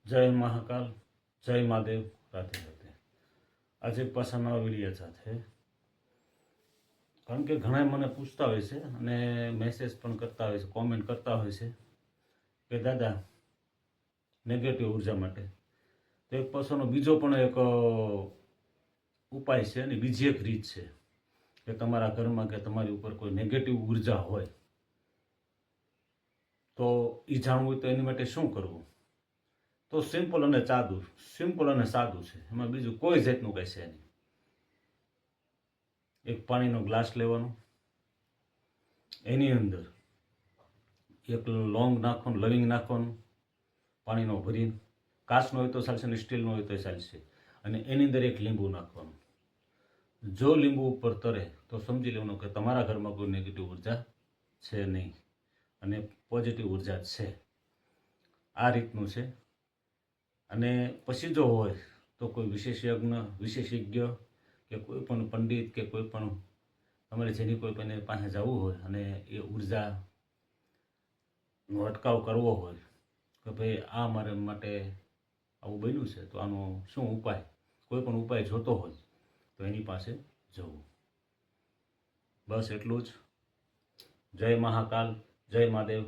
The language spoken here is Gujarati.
જય મહાકાલ, જય મહાદેવ, રાધે રાધે। આજે પાછા નવા વિડીયો સાથે, કારણ કે ઘણા મને પૂછતા હોય છે અને મેસેજ પણ કરતા હોય છે, કોમેન્ટ કરતા હોય છે કે દાદા નેગેટિવ ઉર્જા માટે તો એક પાછળનો બીજો પણ એક ઉપાય છે અને બીજી એક રીત છે કે તમારા ઘરમાં કે તમારી ઉપર કોઈ નેગેટિવ ઉર્જા હોય તો એ જાણવું હોય તો એની માટે શું કરવું। તો સિમ્પલ અને સાદું છે, એમાં બીજું કોઈ જાતનું કંઈ છે નહીં। એક પાણીનો ગ્લાસ લેવાનો, એની અંદર એક લોંગ નાખવાનું, લવિંગ નાખવાનું, પાણીનો ભરીને, કાચનો હોય તો ચાલશે ને સ્ટીલનો હોય તો ચાલશે, અને એની અંદર એક લીંબુ નાખવાનું। જો લીંબુ ઉપર તરે તો સમજી લેવાનું કે તમારા ઘરમાં કોઈ નેગેટિવ ઉર્જા છે નહીં અને પોઝિટિવ ઉર્જા છે। આ રીતનું છે। અને પછી જો હોય તો કોઈ વિશેષજ્ઞ કે કોઈ પણ પંડિત કે કોઈ પણ તમારે જેની કોઈ પણ પાસે જવું હોય અને એ ઉર્જાનો અટકાવ કરવો હોય કે ભાઈ આ મારે માટે આવું બન્યું છે તો આનો શું ઉપાય, કોઈ પણ ઉપાય જોતો હોય તો એની પાસે જવું। બસ એટલું જ। જય મહાકાલ, જય મહાદેવ,